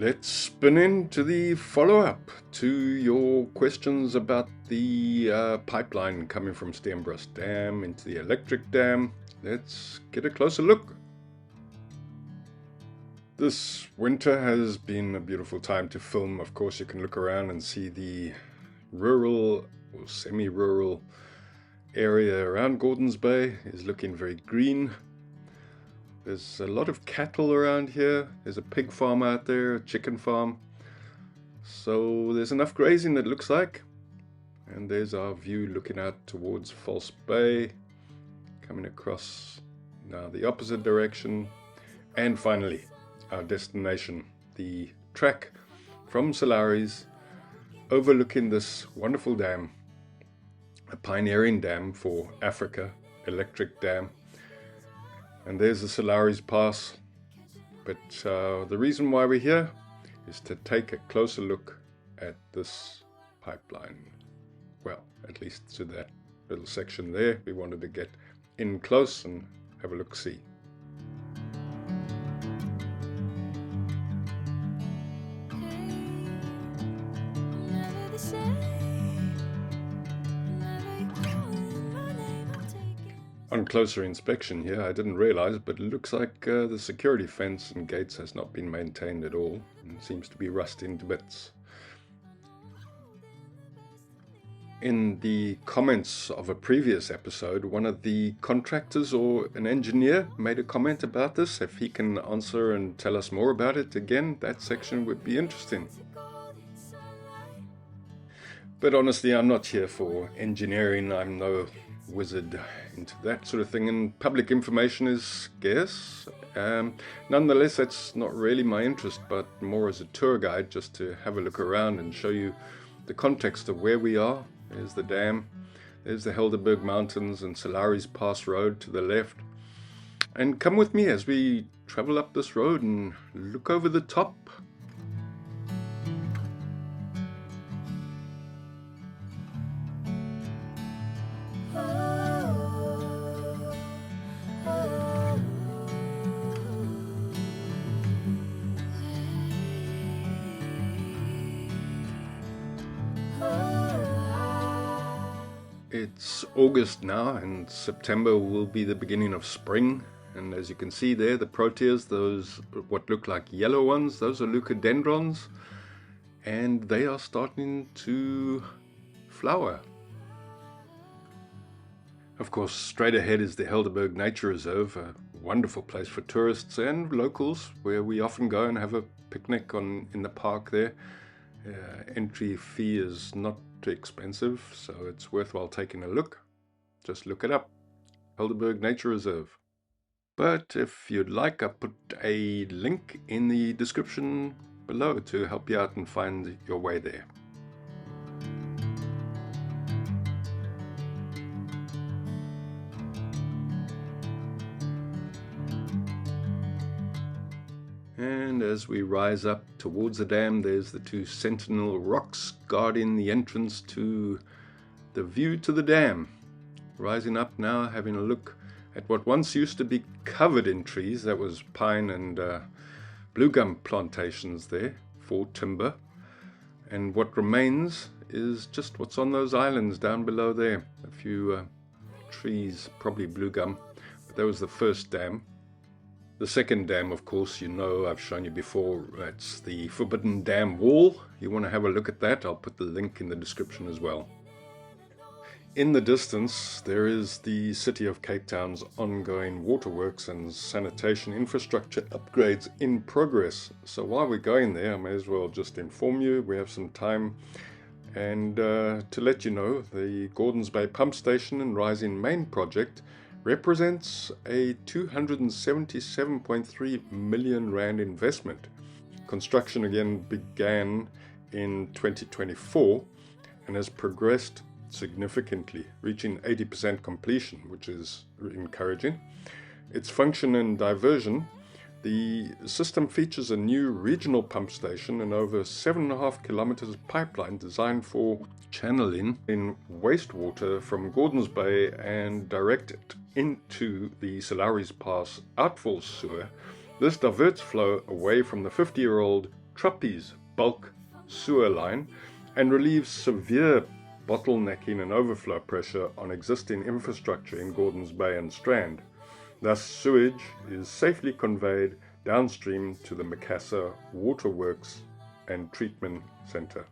Let's spin into the follow-up to your questions about the pipeline coming from Steenbras Dam into the electric dam. Let's get a closer look. This winter has been a beautiful time to film. Of course, you can look around and see the rural or semi-rural area around Gordons Bay is looking very green. There's a lot of cattle around here. There's a pig farm out there, a chicken farm. So there's enough grazing, it looks like. And there's our view looking out towards False Bay, coming across now the opposite direction. And finally, our destination, the track from Lowry's overlooking this wonderful dam, a pioneering dam for Africa, electric dam. And there's the Lowry's Pass. But the reason why we're here is to take a closer look at this pipeline. Well, at least to that little section there. We wanted to get in close and have a look-see. On closer inspection here, I didn't realize, but it looks like the security fence and gates has not been maintained at all and seems to be rusting to bits. In the comments of a previous episode, one of the contractors or an engineer made a comment about this. If he can answer and tell us more about it again, that section would be interesting. But honestly, I'm not here for engineering. I'm no wizard into that sort of thing, and public information is scarce. Nonetheless, that's not really my interest, but more as a tour guide, just to have a look around and show you the context of where we are. There's the dam, there's the Helderberg Mountains and Lowry's Pass Road to the left. And come with me as we travel up this road and look over the top. It's August now, and September will be the beginning of spring. And as you can see there, the proteas, those what look like yellow ones, those are leucodendrons, and they are starting to flower. Of course, straight ahead is the Helderberg Nature Reserve, a wonderful place for tourists and locals, where we often go and have a picnic in the park there. Entry fee is not too expensive, so it's worthwhile taking a look. Just look it up, Helderberg Nature Reserve. But if you'd like, I put a link in the description below to help you out and find your way there. And as we rise up towards the dam, there's the two sentinel rocks guarding the entrance to the view to the dam. Rising up now, having a look at what once used to be covered in trees. That was pine and blue gum plantations there for timber. And what remains is just what's on those islands down below there. A few trees, probably blue gum, but that was the first dam. The second dam, of course, you know, I've shown you before, that's the Forbidden Dam Wall. You want to have a look at that, I'll put the link in the description as well. In the distance, there is the City of Cape Town's ongoing waterworks and sanitation infrastructure upgrades in progress. So while we're going there, I may as well just inform you, we have some time. And to let you know, the Gordons Bay Pump Station and Rising Main project represents a 277.3 million rand investment. Construction again began in 2024 and has progressed significantly, reaching 80% completion, which is encouraging. Its function and diversion, the system features a new regional pump station and over 7.5 kilometers of pipeline designed for channeling in wastewater from Gordons Bay and direct it into the Lowry's Pass outfall sewer. This diverts flow away from the 50-year-old Trappies Bulk Sewer line and relieves severe bottlenecking and overflow pressure on existing infrastructure in Gordons Bay and Strand. Thus, sewage is safely conveyed downstream to the Macassar Water Works and Treatment Centre.